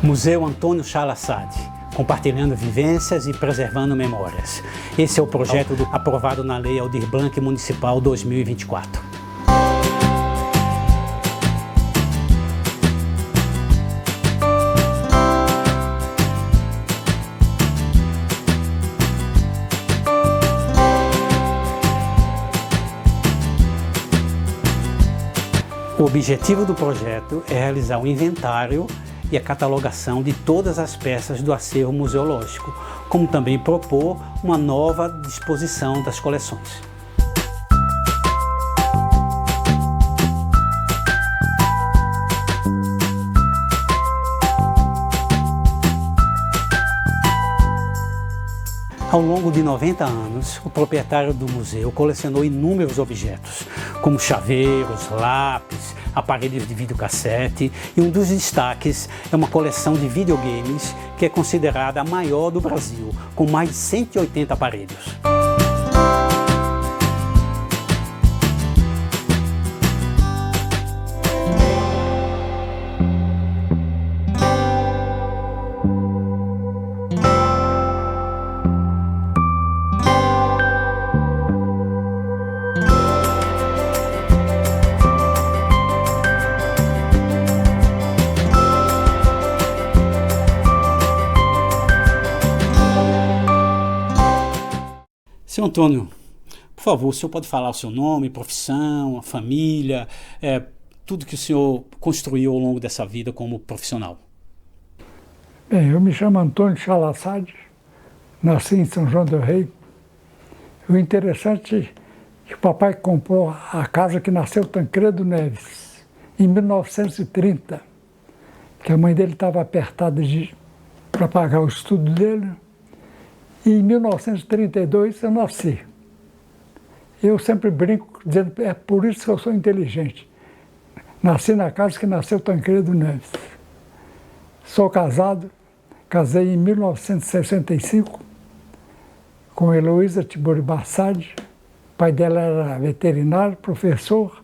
Museu Antônio Chalassaad, compartilhando vivências e preservando memórias. Esse é o projeto aprovado na Lei Aldir Blanc Municipal 2024. O objetivo do projeto é realizar um inventário e a catalogação de todas as peças do acervo museológico, como também propor uma nova disposição das coleções. Ao longo de 90 anos, o proprietário do museu colecionou inúmeros objetos, como chaveiros, lápis, aparelhos de videocassete, e um dos destaques é uma coleção de videogames que é considerada a maior do Brasil, com mais de 180 aparelhos. Seu Antônio, por favor, o senhor pode falar o seu nome, profissão, a família, tudo que o senhor construiu ao longo dessa vida como profissional? Bem, eu me chamo Antônio Chalassaad, nasci em São João del Rei. O interessante é que o papai comprou a casa que nasceu Tancredo Neves, em 1930, que a mãe dele estava apertada para pagar o estudo dele. E em 1932 eu nasci. Eu sempre brinco dizendo, é por isso que eu sou inteligente. Nasci na casa que nasceu Tancredo Neves. Sou casado, casei em 1965 com Heloísa Tiburi Bassad. O pai dela era veterinário, professor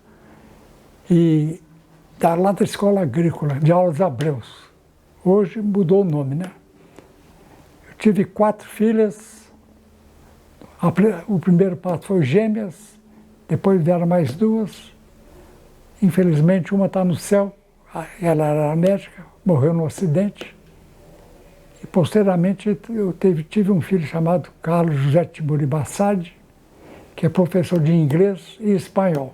e lá da Escola Agrícola, de Aulas Abreus. Hoje mudou o nome, né? Tive 4 filhas, o primeiro parto foi gêmeas, depois vieram mais 2. Infelizmente, uma está no céu, ela era médica, morreu no acidente. E, posteriormente, eu tive um filho chamado Carlos José Tiburi Bassad, que é professor de inglês e espanhol.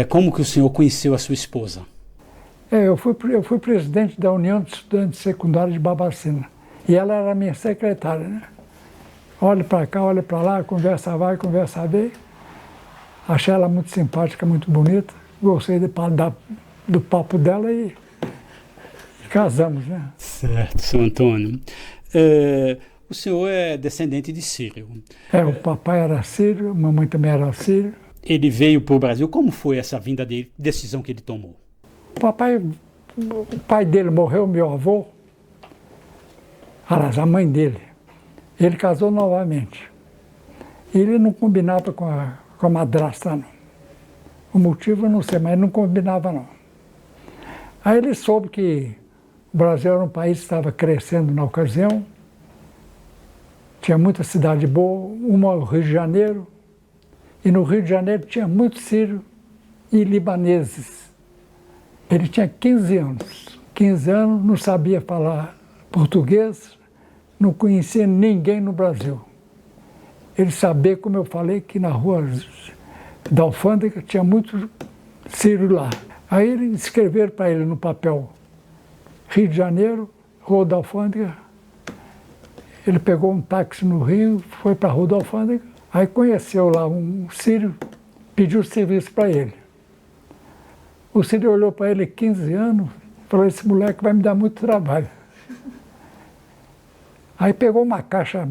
Como que o senhor conheceu a sua esposa? Eu fui presidente da União de Estudantes Secundários de Barbacena. E ela era minha secretária, né? Olha para cá, olha para lá, conversa vai, conversa vem. Achei ela muito simpática, muito bonita. Gostei do papo dela e casamos, né? Certo, seu Antônio. O senhor é descendente de sírio. O papai era sírio, a mamãe também era sírio. Ele veio para o Brasil. Como foi essa vinda dele, decisão que ele tomou? O pai dele morreu, meu avô. Aliás, a mãe dele. Ele casou novamente. Ele não combinava com a madrasta, não. O motivo eu não sei, mas não combinava, não. Aí ele soube que o Brasil era um país que estava crescendo na ocasião. Tinha muita cidade boa, uma no Rio de Janeiro. E no Rio de Janeiro tinha muitos sírios e libaneses. Ele tinha 15 anos. 15 anos, não sabia falar português, não conhecia ninguém no Brasil. Ele sabia, como eu falei, que na rua da Alfândega tinha muito sírio lá. Aí eles escreveram para ele no papel Rio de Janeiro, Rua da Alfândega. Ele pegou um táxi no Rio, foi para a Rua da Alfândega, aí conheceu lá um sírio, pediu serviço para ele. O sírio olhou para ele 15 anos, falou, esse moleque vai me dar muito trabalho. Aí pegou uma caixa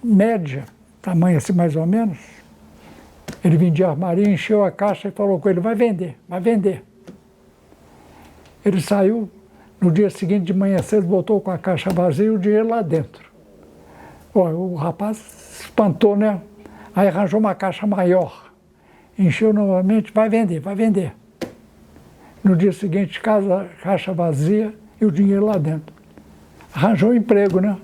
média, tamanho assim mais ou menos. Ele vendia armaria, encheu a caixa e falou com ele, vai vender, vai vender. Ele saiu, no dia seguinte de manhã cedo, voltou com a caixa vazia e o dinheiro lá dentro. O rapaz espantou, né? Aí arranjou uma caixa maior, encheu novamente, vai vender, vai vender. No dia seguinte, caixa vazia e o dinheiro lá dentro. Arranjou um emprego, né?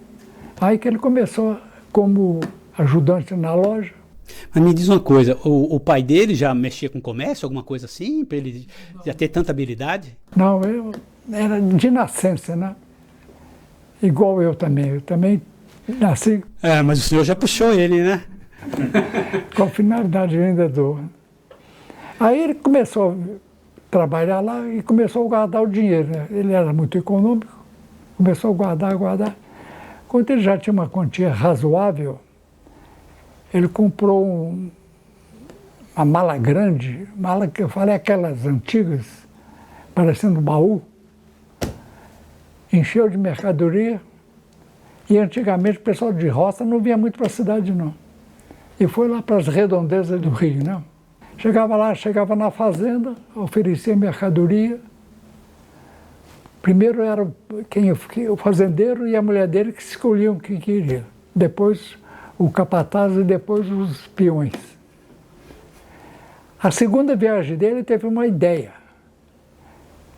Aí que ele começou como ajudante na loja. Mas me diz uma coisa, o pai dele já mexia com comércio, alguma coisa assim, para ele já ter tanta habilidade? Não, eu era de nascença, né? Igual eu também nasci É, mas o senhor já puxou ele, né? com a finalidade de vendedor. Aí ele começou a trabalhar lá e começou a guardar o dinheiro, né? Ele era muito econômico, começou a guardar. Quando ele já tinha uma quantia razoável, ele comprou uma mala grande, mala que eu falei, aquelas antigas, parecendo um baú, encheu de mercadoria, e antigamente o pessoal de roça não vinha muito para a cidade, não. E foi lá para as redondezas do Rio, né? Chegava lá, chegava na fazenda, oferecia mercadoria. Primeiro era o fazendeiro e a mulher dele que escolhiam quem queria. Depois o capataz e depois os peões. A segunda viagem dele teve uma ideia.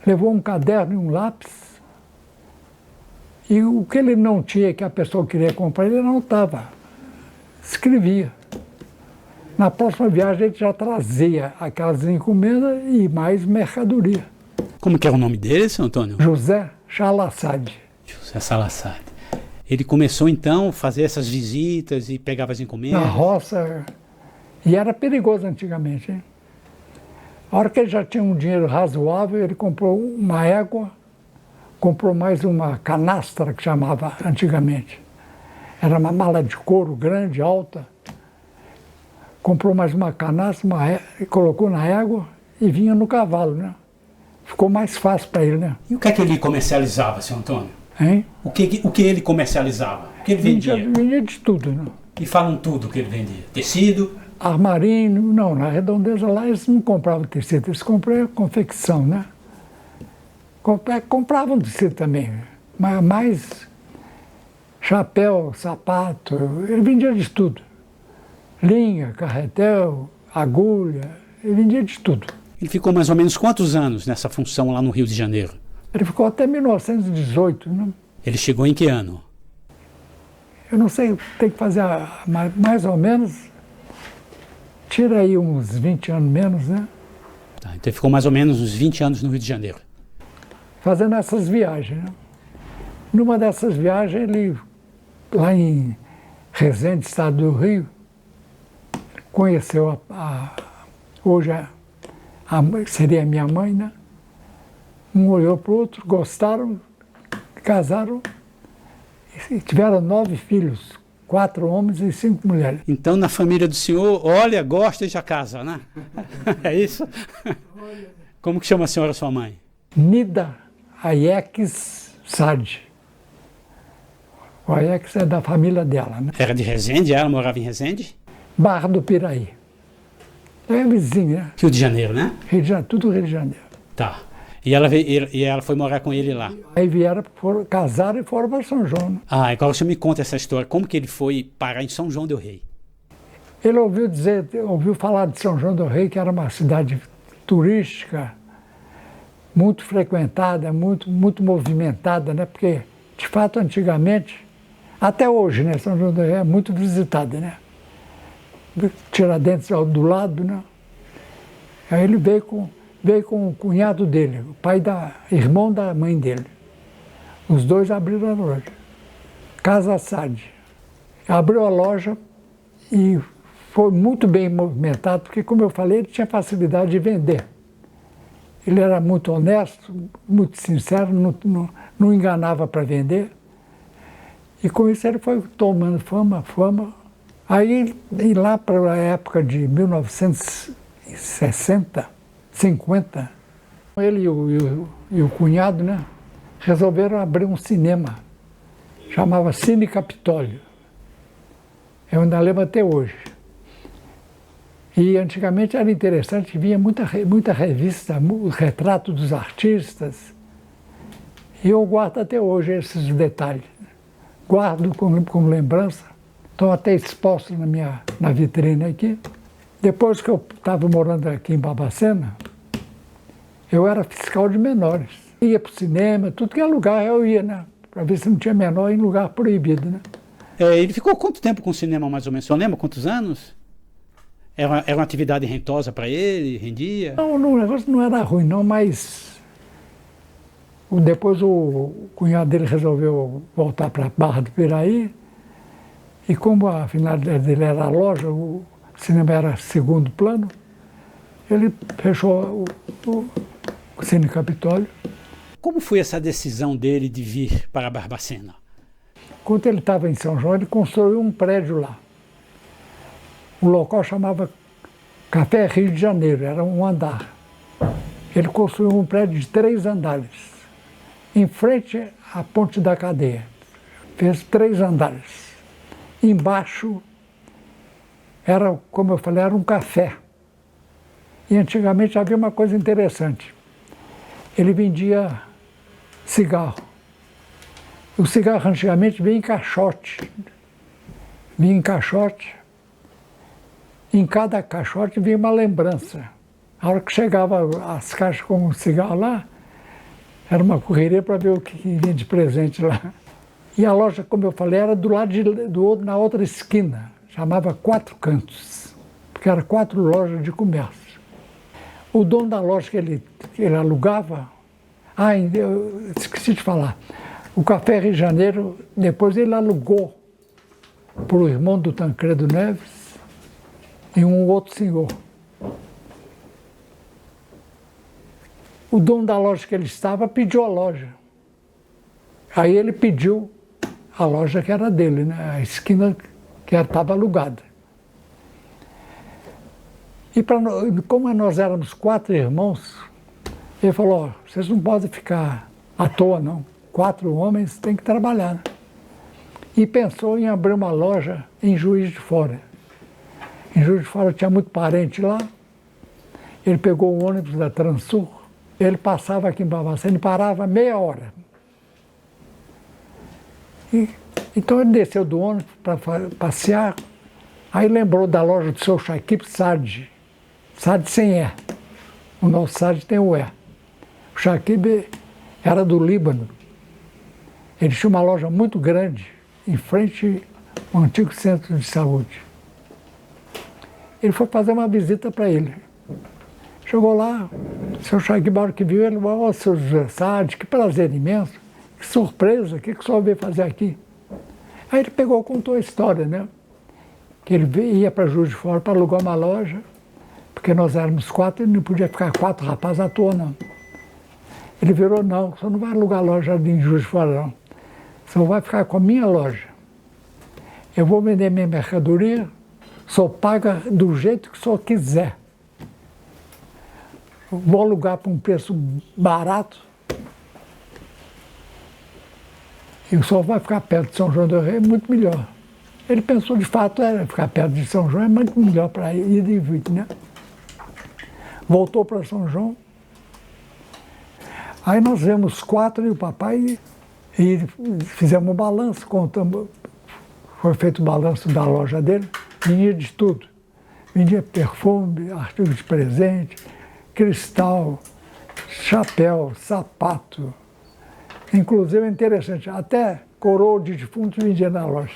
Levou um caderno e um lápis. E o que ele não tinha, que a pessoa queria comprar, ele anotava. Escrevia. Na próxima viagem ele já trazia aquelas encomendas e mais mercadoria. Como que é o nome dele, seu Antônio? José Chalassade. José Salassade. Ele começou então a fazer essas visitas e pegava as encomendas? Na roça. E era perigoso antigamente, hein? A hora que ele já tinha um dinheiro razoável, ele comprou uma égua, comprou mais uma canastra, que chamava antigamente. Era uma mala de couro grande, alta. Comprou mais uma canastra, colocou na égua e vinha no cavalo, né? Ficou mais fácil para ele, né? E o que é que ele comercializava, seu Antônio? Hein? O que ele comercializava? O que ele vendia? Vendia de tudo, né? E falam tudo que ele vendia. Tecido? Armarinho, não, na redondeza lá eles não compravam tecido, eles compravam confecção, né? Compravam tecido também, mas mais chapéu, sapato, ele vendia de tudo. Linha, carretel, agulha, ele vendia de tudo. Ele ficou mais ou menos quantos anos nessa função lá no Rio de Janeiro? Ele ficou até 1918, né? Ele chegou em que ano? Eu não sei, tem que fazer mais ou menos, tira aí uns 20 anos menos, né? Tá, então ele ficou mais ou menos uns 20 anos no Rio de Janeiro. Fazendo essas viagens, né? Numa dessas viagens, ele, lá em Resende, estado do Rio, conheceu hoje seria a minha mãe, né? Um olhou para o outro, gostaram, casaram e tiveram 9 filhos, 4 homens e 5 mulheres. Então, na família do senhor, olha, gosta e já casa, né? É isso? Como que chama a senhora, sua mãe? Nida Aieques Sade. O Aieques é da família dela, né? Era de Resende? Ela morava em Resende? Barra do Piraí. É vizinho, né? Rio de Janeiro, né? Rio de Janeiro, tudo Rio de Janeiro. Tá. E ela foi morar com ele lá? Aí vieram, casaram e foram para São João, né? Ah, agora você me conta essa história. Como que ele foi parar em São João del Rei? Ele ouviu falar de São João del Rei, que era uma cidade turística, muito frequentada, muito movimentada, né? Porque, de fato, antigamente, até hoje, né? São João del Rei é muito visitada, né? Tiradentes do lado, né? Aí ele veio com o cunhado dele, o irmão da mãe dele. Os dois abriram a loja. Casa Sade. Abriu a loja e foi muito bem movimentado, porque, como eu falei, ele tinha facilidade de vender. Ele era muito honesto, muito sincero, não enganava para vender. E com isso ele foi tomando fama. Aí, lá para a época de 1960, 50, ele e o cunhado, né, resolveram abrir um cinema. Chamava Cine Capitólio. Eu ainda lembro até hoje. E antigamente era interessante, vinha muita revista, o retrato dos artistas. E eu guardo até hoje esses detalhes. Guardo como lembrança. Estão até expostos na vitrine aqui. Depois que eu estava morando aqui em Barbacena, eu era fiscal de menores. Ia para o cinema, tudo que é lugar eu ia, né? Para ver se não tinha menor em lugar proibido, né? Ele ficou quanto tempo com o cinema, mais ou menos? Você lembra quantos anos? Era uma atividade rentosa para ele? Rendia? Não, o negócio não era ruim, não, mas depois o cunhado dele resolveu voltar para a Barra do Piraí, e como a finalidade dele era a loja, o cinema era segundo plano, ele fechou o Cine Capitólio. Como foi essa decisão dele de vir para Barbacena? Quando ele estava em São João, ele construiu um prédio lá. O local chamava Café Rio de Janeiro, era um andar. Ele construiu um prédio de 3 andares, em frente à Ponte da Cadeia. Fez 3 andares. Embaixo era, como eu falei, era um café. E antigamente havia uma coisa interessante. Ele vendia cigarro. O cigarro antigamente vinha em caixote. Vinha em caixote. Em cada caixote vinha uma lembrança. A hora que chegava as caixas com o cigarro lá, era uma correria para ver o que vinha de presente lá. E a loja, como eu falei, era do lado na outra esquina. Chamava Quatro Cantos, porque eram 4 lojas de comércio. O dono da loja que ele alugava... eu esqueci de falar. O Café Rio de Janeiro, depois ele alugou para o irmão do Tancredo Neves e um outro senhor. O dono da loja que ele estava pediu a loja. Aí ele pediu a loja que era dele, né? A esquina que estava alugada. E como nós éramos 4 irmãos, ele falou, ó, vocês não podem ficar à toa, não. 4 homens têm que trabalhar. Né? E pensou em abrir uma loja em Juiz de Fora. Em Juiz de Fora tinha muito parente lá. Ele pegou o ônibus da Transul, ele passava aqui em Barbacena e parava meia hora. Então ele desceu do ônibus para passear, aí lembrou da loja do seu Shakib Sadi. Sadi sem E. O nosso Sadi tem o E. O Shakib era do Líbano. Ele tinha uma loja muito grande, em frente ao antigo centro de saúde. Ele foi fazer uma visita para ele. Chegou lá, o seu Shakib, a hora que viu ele, ó, seu José Sadi, que prazer imenso, que surpresa, o que o senhor veio fazer aqui? Aí ele pegou e contou a história, né? Que ele ia para Juiz de Fora para alugar uma loja, porque nós éramos 4 e não podia ficar 4 rapazes à toa, não. Ele virou, não, você não vai alugar loja em Juiz de Fora, não. Você vai ficar com a minha loja. Eu vou vender minha mercadoria, só paga do jeito que o senhor quiser. Vou alugar por um preço barato. E o senhor vai ficar perto de São João do Rei, muito melhor. Ele pensou, de fato, ficar perto de São João é muito melhor para ir e vir, né? Voltou para São João. Aí nós vemos 4 e o papai e fizemos um balanço, contamos, foi feito o balanço da loja dele, vendia de tudo. Vendia perfume, artigos de presente, cristal, chapéu, sapato. Inclusive, é interessante, até coroa de defunto vendia na loja.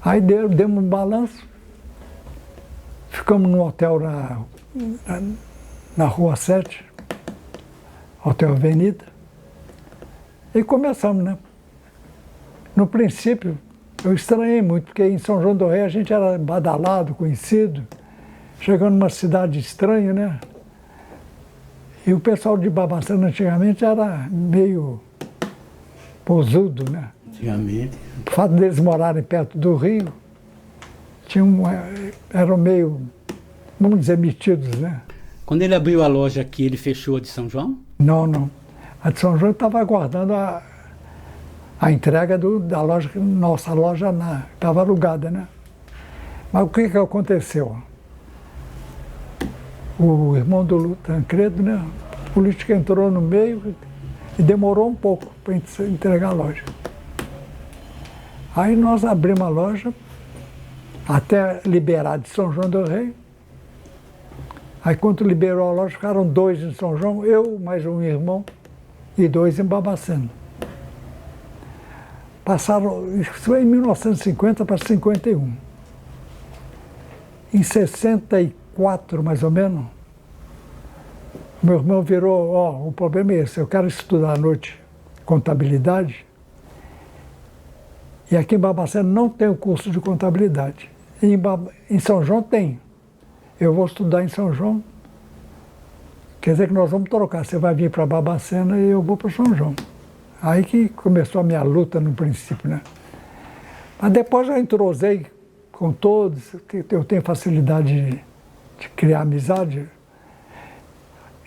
Aí demos um balanço, ficamos num hotel na Rua 7, Hotel Avenida, e começamos, né? No princípio, eu estranhei muito, porque em São João do Rei a gente era badalado, conhecido, chegando numa cidade estranha, né? E o pessoal de Barbacena antigamente era meio posudo, né? Antigamente. O fato deles morarem perto do rio, eram meio, vamos dizer, metidos, né? Quando ele abriu a loja aqui, ele fechou a de São João? Não, não. A de São João estava aguardando a entrega da loja, nossa loja estava alugada, né? Mas o que aconteceu? O irmão do Tancredo, né? A política entrou no meio e demorou um pouco para entregar a loja. Aí nós abrimos a loja até liberar de São João do Rei. Aí quando liberou a loja, ficaram 2 em São João, eu mais um irmão e 2 em Barbacena. Passaram, isso foi em 1950 para 51. Em 64, mais ou menos, meu irmão virou, o problema é esse, eu quero estudar à noite contabilidade, e aqui em Barbacena não tem o curso de contabilidade. Em São João tem. Eu vou estudar em São João, quer dizer que nós vamos trocar, você vai vir para Barbacena e eu vou para São João. Aí que começou a minha luta no princípio, né? Mas depois eu entrosei com todos, eu tenho facilidade de criar amizade,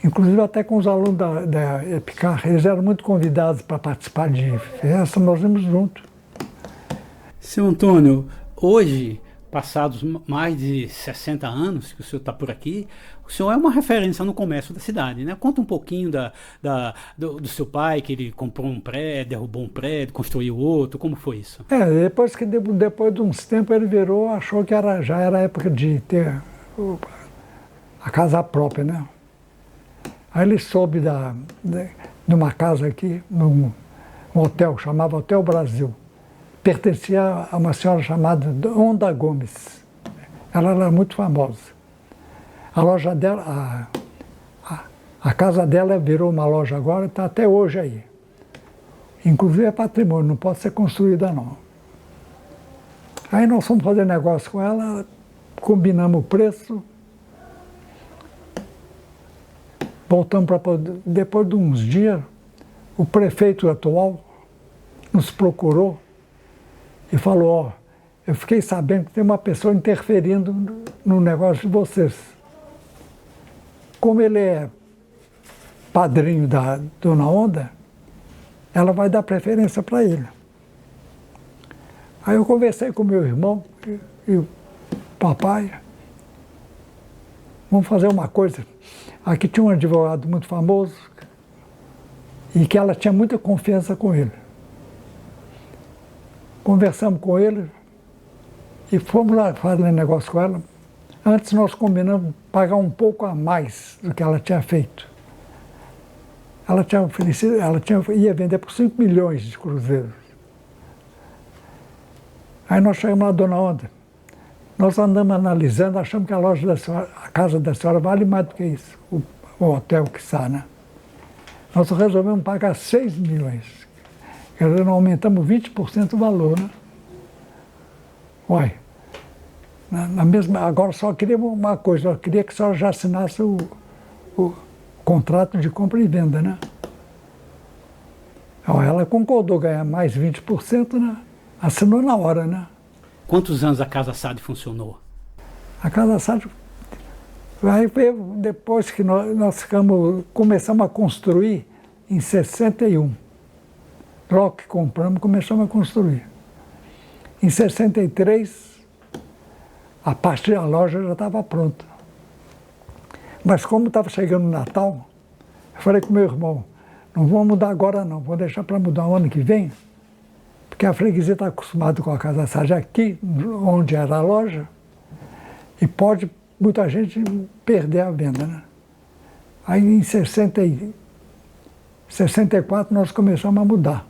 inclusive até com os alunos da EPICAR, eles eram muito convidados para participar de festa, nós íamos juntos. Seu Antônio, hoje, passados mais de 60 anos que o senhor está por aqui, o senhor é uma referência no comércio da cidade, né? Conta um pouquinho do seu pai, que ele comprou um prédio, derrubou um prédio, construiu outro, como foi isso? Depois de uns tempos ele virou, achou que já era época de ter a casa própria, né? Aí ele soube de uma casa aqui, num hotel, chamava Hotel Brasil. Pertencia a uma senhora chamada Onda Gomes. Ela era muito famosa. A loja dela, a casa dela virou uma loja agora, está até hoje aí. Inclusive é patrimônio, não pode ser construída não. Aí nós fomos fazer negócio com ela, combinamos o preço, voltamos para... Depois de uns dias, o prefeito atual nos procurou e falou, eu fiquei sabendo que tem uma pessoa interferindo no negócio de vocês. Como ele é padrinho da Dona Onda, ela vai dar preferência para ele. Aí eu conversei com meu irmão e o papai, vamos fazer uma coisa. Aqui tinha um advogado muito famoso e que ela tinha muita confiança com ele. Conversamos com ele e fomos lá fazer negócio com ela. Antes nós combinamos pagar um pouco a mais do que ela tinha feito. Ela tinha oferecido, ia vender por 5 milhões de cruzeiros. Aí nós chegamos lá, Dona Onda. Nós andamos analisando, achamos que a casa da senhora vale mais do que isso, o hotel que está, né? Nós resolvemos pagar 6 milhões. Quer dizer, nós aumentamos 20% o valor, né? Uai, agora só queria uma coisa, eu queria que a senhora já assinasse o contrato de compra e venda, né? Ela concordou ganhar mais 20%, né? Assinou na hora, né? Quantos anos a Casa Sade funcionou? A Casa Sade, aí depois que nós começamos a construir em 61. Logo que compramos, começamos a construir. Em 63, a parte da loja já estava pronta. Mas como estava chegando o Natal, eu falei com meu irmão, não vamos mudar agora não, vou deixar para mudar o ano que vem, porque a freguesia está acostumada com a Casa Sade aqui, onde era a loja, e pode muita gente perder a venda, né? Aí em 64 nós começamos a mudar.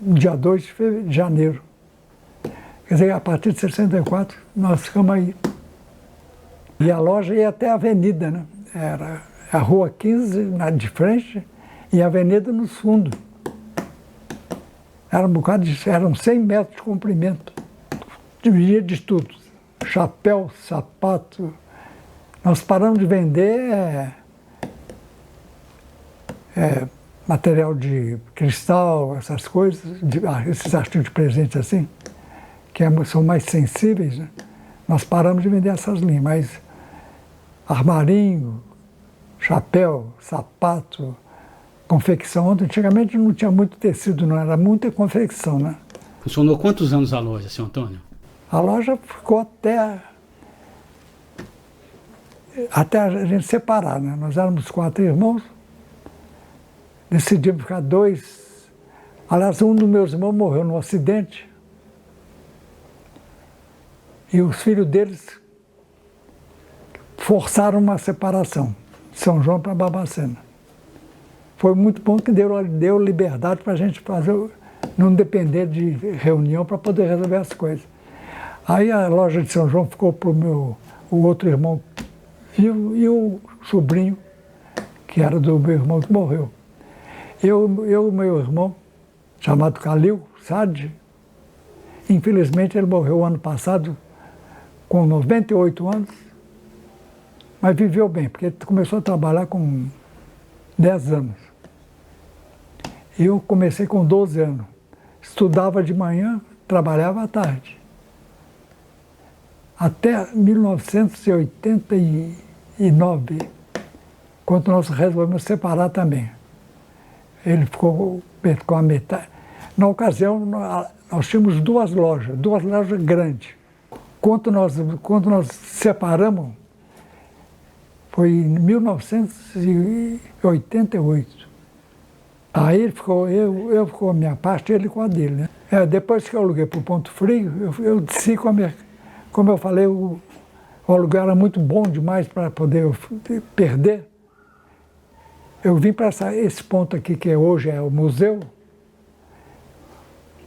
Dia 2 de janeiro. Quer dizer, a partir de 64 nós ficamos aí. E a loja ia até a avenida, né? Era a rua 15 de frente e a avenida no fundo. Era um bocado eram 100 metros de comprimento. Dividia de tudo. Chapéu, sapato. Nós paramos de vender material de cristal, essas coisas, esses artigos de presente assim, que são mais sensíveis, né? Nós paramos de vender essas linhas, mas armarinho, chapéu, sapato, confecção. Antigamente não tinha muito tecido, não, era muita confecção, né? Funcionou quantos anos a loja, senhor Antônio? A loja ficou até a gente separar, né? Nós éramos 4 irmãos, decidimos ficar 2. Aliás, um dos meus irmãos morreu num acidente e os filhos deles forçaram uma separação, São João para Barbacena. Foi muito bom que deu liberdade para a gente fazer, não depender de reunião para poder resolver as coisas. Aí a loja de São João ficou para o outro irmão vivo e o sobrinho, que era do meu irmão que morreu. Eu e meu irmão, chamado Calil Sade, infelizmente ele morreu ano passado com 98 anos, mas viveu bem, porque ele começou a trabalhar com 10 anos. Eu comecei com 12 anos. Estudava de manhã, trabalhava à tarde. Até 1989, quando nós resolvemos separar também. Ele ficou com a metade. Na ocasião, nós tínhamos duas lojas grandes. Quando nós separamos, foi em 1988. Aí ele ficou, eu com a minha parte, ele com a dele, né? Depois que eu aluguei para o Ponto Frio, eu desci com a minha... Como eu falei, o aluguel era muito bom demais para poder perder. Eu vim para esse ponto aqui, que hoje é o museu,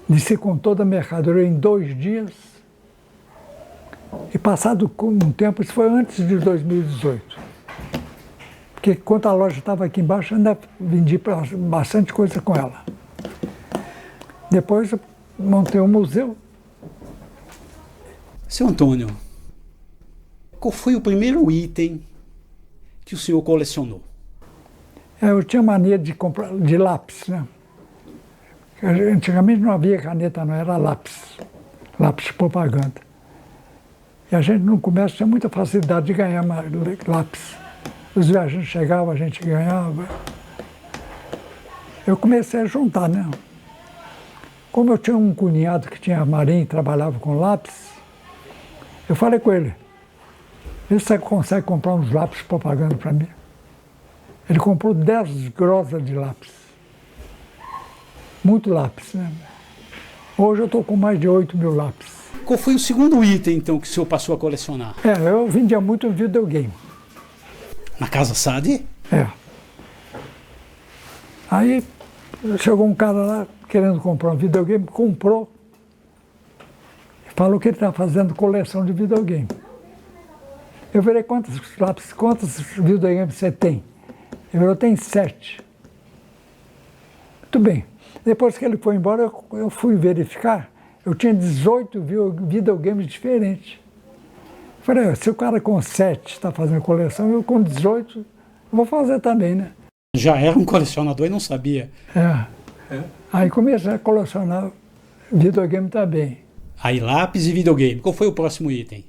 desci com toda a mercadoria em 2 dias. E passado um tempo, isso foi antes de 2018. Porque enquanto a loja estava aqui embaixo, eu ainda vendi bastante coisa com ela. Depois eu montei um museu. Seu Antônio, qual foi o primeiro item que o senhor colecionou? Eu tinha mania de comprar de lápis, né? Antigamente não havia caneta, não, era lápis de propaganda. E a gente no comércio tinha muita facilidade de ganhar lápis. Os viajantes chegavam, a gente ganhava. Eu comecei a juntar, né? Como eu tinha um cunhado que tinha marinha e trabalhava com lápis, eu falei com ele, vê se você consegue comprar uns lápis de propaganda para mim. Ele comprou 10 grosas de lápis. Muito lápis, né? Hoje eu estou com mais de 8.000 lápis. Qual foi o segundo item, então, que o senhor passou a colecionar? Eu vendia muito videogame. Na Casa Sade? Aí chegou um cara lá querendo comprar um videogame, comprou. Falou que ele está fazendo coleção de videogame. Eu falei, quantos videogames você tem? Ele falou, tem 7. Muito bem. Depois que ele foi embora, eu fui verificar. Eu tinha 18 videogames diferentes. Eu falei, se o cara com 7 está fazendo coleção, eu com 18 eu vou fazer também, né? Já era um colecionador e não sabia. Aí comecei a colecionar videogame também. Aí lápis e videogame. Qual foi o próximo item?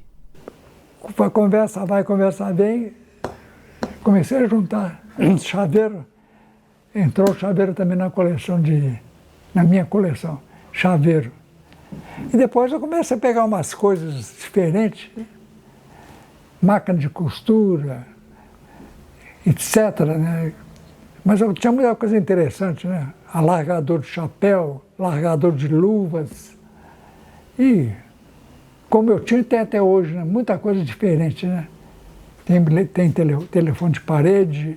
Conversa vai, conversa vem. Comecei a juntar chaveiro. Entrou chaveiro também na minha coleção, chaveiro. E depois eu comecei a pegar umas coisas diferentes, máquina de costura, etc., né? Mas eu tinha muita coisa interessante, né? Alargador de chapéu, largador de luvas. E como eu tinha, tem até hoje, né? Muita coisa diferente, né? Tem telefone de parede,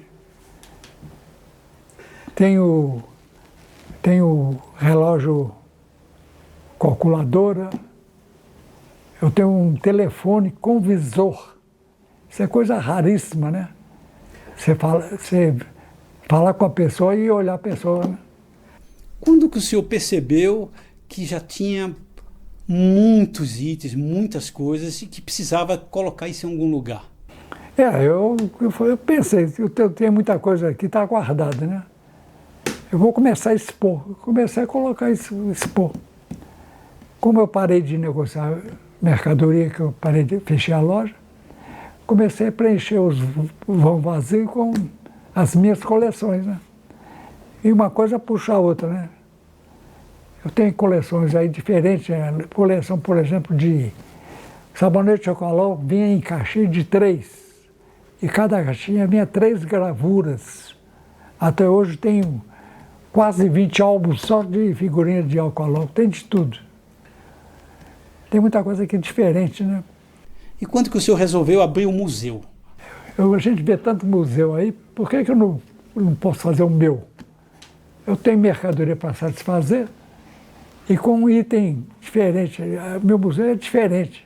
tem o relógio calculadora, eu tenho um telefone com visor. Isso é coisa raríssima, né? Você falar com a pessoa e olhar a pessoa, né? Quando que o senhor percebeu que já tinha muitos itens, muitas coisas e que precisava colocar isso em algum lugar? Eu pensei, eu tenho muita coisa aqui, está guardada, né? Eu vou começar a expor. Eu comecei a colocar isso, expor. Como eu parei de negociar mercadoria, que eu fechei a loja, comecei a preencher os vão vazios com as minhas coleções, né? E uma coisa puxa a outra, né? Eu tenho coleções aí diferentes, né? Coleção, por exemplo, de sabonete de chocolate, vinha em caixinha de 3. E cada caixinha vinha 3 gravuras. Até hoje tenho quase 20 álbuns só de figurinha de álcool, tem de tudo. Tem muita coisa aqui diferente, né? E quando que o senhor resolveu abrir um museu? A gente vê tanto museu aí, por que eu não posso fazer o meu? Eu tenho mercadoria para satisfazer e com um item diferente. Meu museu é diferente.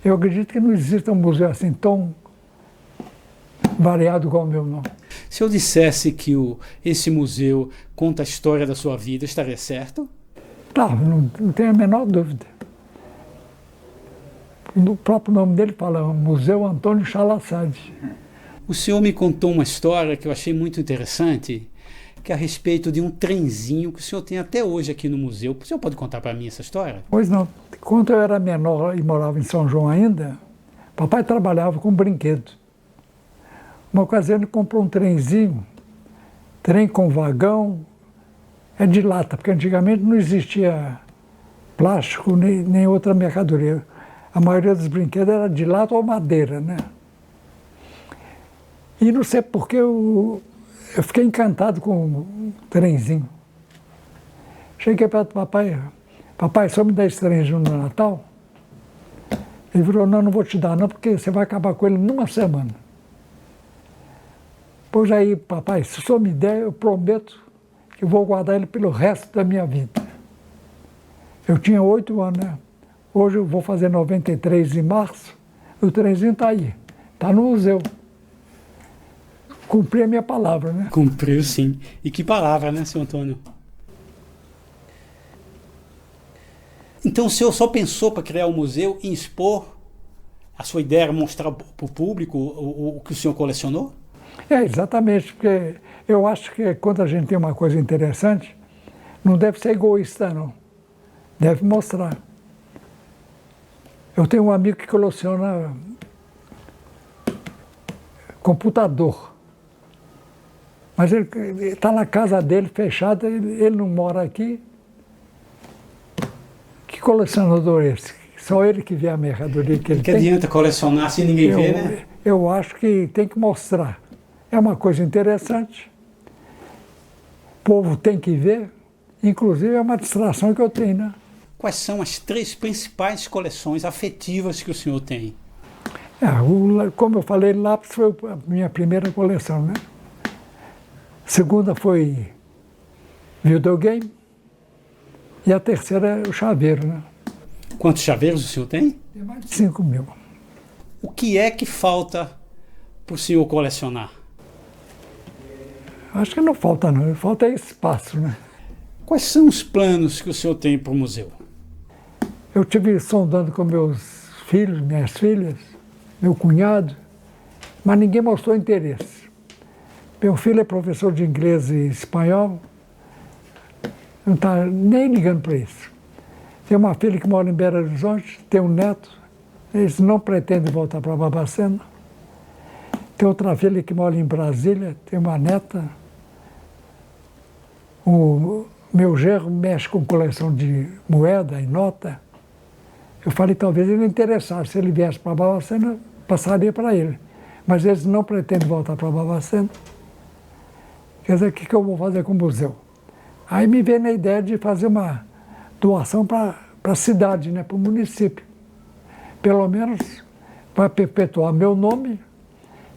Eu acredito que não exista um museu assim tão variado igual o meu, não. Se eu dissesse que esse museu conta a história da sua vida, estaria certo? Tá, não tenho a menor dúvida. O próprio nome dele fala Museu Antônio Chalassade. O senhor me contou uma história que eu achei muito interessante, que é a respeito de um trenzinho que o senhor tem até hoje aqui no museu. O senhor pode contar para mim essa história? Pois não. Quando eu era menor e morava em São João ainda, papai trabalhava com brinquedo. Uma ocasião ele comprou um trenzinho, trem com vagão, é de lata, porque antigamente não existia plástico nem outra mercadoria. A maioria dos brinquedos era de lata ou madeira, né? E não sei porque eu fiquei encantado com o trenzinho. Cheguei perto do papai, papai, só me dá esse trenzinho no Natal? Ele falou, não vou te dar não, porque você vai acabar com ele numa semana. Pois aí, papai, se o senhor me der, eu prometo que eu vou guardar ele pelo resto da minha vida. Eu tinha 8 anos, né? Hoje eu vou fazer 93 em março, o trenzinho está aí, está no museu. Cumpri a minha palavra, né? Cumpriu, sim. E que palavra, né, senhor Antônio? Então o senhor só pensou para criar um museu e expor a sua ideia, era mostrar para o público o que o senhor colecionou? É, exatamente, porque eu acho que quando a gente tem uma coisa interessante, não deve ser egoísta, não. Deve mostrar. Eu tenho um amigo que coleciona computador. Mas ele está na casa dele, fechada, ele não mora aqui. Que colecionador é esse? Só ele que vê a mercadoria que ele tem. Que adianta colecionar se ninguém vê, né? Eu acho que tem que mostrar. É uma coisa interessante. O povo tem que ver. Inclusive é uma distração que eu tenho, né? Quais são as 3 principais coleções afetivas que o senhor tem? Como eu falei, lápis foi a minha primeira coleção, né? Segunda foi videogame. E a terceira é o chaveiro, né? Quantos chaveiros o senhor tem? Tem mais de 5 mil. O que é que falta para o senhor colecionar? Acho que não falta não, falta espaço, né? Quais são os planos que o senhor tem para o museu? Eu estive sondando com meus filhos, minhas filhas, meu cunhado, mas ninguém mostrou interesse. Meu filho é professor de inglês e espanhol, não está nem ligando para isso. Tem uma filha que mora em Belo Horizonte, tem um neto, eles não pretendem voltar para Barbacena. Tem outra filha que mora em Brasília, tem uma neta. O meu genro mexe com coleção de moeda e nota. Eu falei, talvez ele interessasse. Se ele viesse para Barbacena, passaria para ele. Mas eles não pretendem voltar para Barbacena. Quer dizer, o que eu vou fazer com o museu? Aí me veio na ideia de fazer uma doação para a cidade, né, para o município. Pelo menos para perpetuar meu nome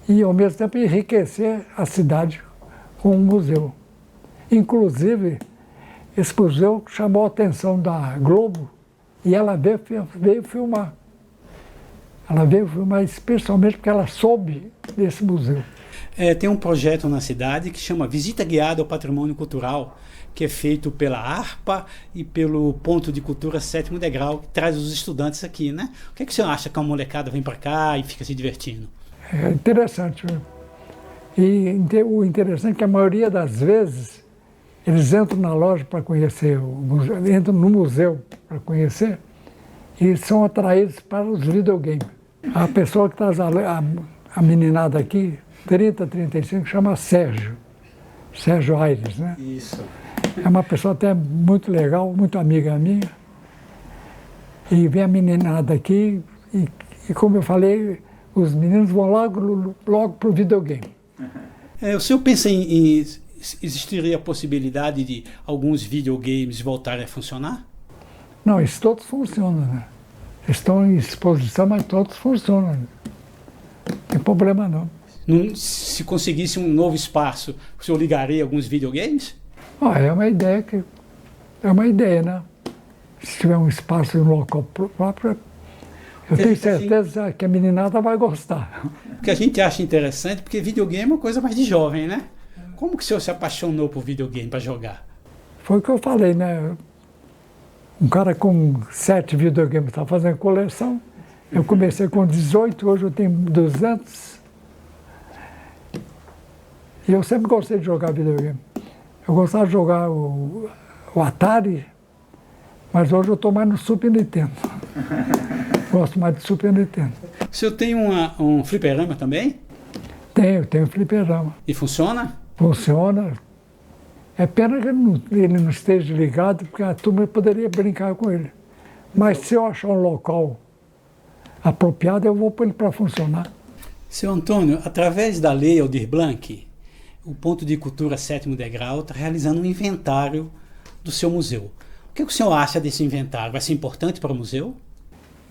e, ao mesmo tempo, enriquecer a cidade com um museu. Inclusive, esse museu chamou a atenção da Globo e ela veio filmar. Ela veio filmar especialmente porque ela soube desse museu. Tem um projeto na cidade que chama Visita Guiada ao Patrimônio Cultural, que é feito pela ARPA e pelo Ponto de Cultura 7º Degrau, que traz os estudantes aqui, né? O que o senhor acha que a molecada vem para cá e fica se divertindo? É interessante, né? E o interessante é que a maioria das vezes eles entram na loja para conhecer o museu, entram no museu para conhecer e são atraídos para os videogames. A pessoa que traz a meninada aqui, 30, 35, chama Sérgio Aires, né? Isso. É uma pessoa até muito legal, muito amiga minha. E vem a meninada aqui e como eu falei, os meninos vão logo para o videogame. O senhor pensa em existiria a possibilidade de alguns videogames voltarem a funcionar? Não, isso todos funcionam, né? Estão em exposição, mas todos funcionam. Não tem problema não. Se conseguisse um novo espaço, o senhor ligaria alguns videogames? É uma ideia né? Se tiver um espaço e um local próprio, eu tenho certeza que a meninada vai gostar. O que a gente acha interessante, porque videogame é uma coisa mais de jovem, né? Como que o senhor se apaixonou por videogame para jogar? Foi o que eu falei, né? Um cara com 7 videogames está fazendo coleção. Eu comecei com 18, hoje eu tenho 200. E eu sempre gostei de jogar videogame. Eu gostava de jogar o Atari, mas hoje eu estou mais no Super Nintendo. Gosto mais de Super Nintendo. O senhor tem um fliperama também? Tenho fliperama. E funciona? Funciona. É pena que ele não esteja ligado, porque a turma poderia brincar com ele. Mas se eu achar um local apropriado, eu vou pôr ele para funcionar. Seu Antônio, através da Lei Aldir Blanc, o Ponto de Cultura 7º Degrau está realizando um inventário do seu museu. O que o senhor acha desse inventário? Vai ser importante para o museu?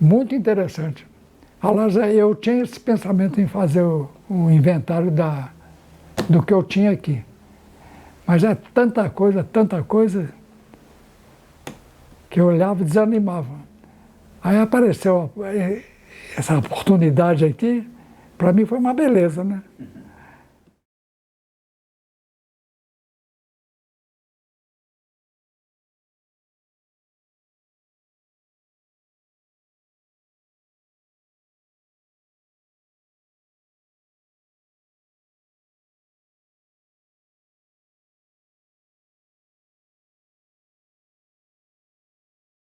Muito interessante. Aliás, eu tinha esse pensamento em fazer o inventário do que eu tinha aqui. Mas é tanta coisa, que eu olhava e desanimava. Aí apareceu essa oportunidade aqui, para mim foi uma beleza, né?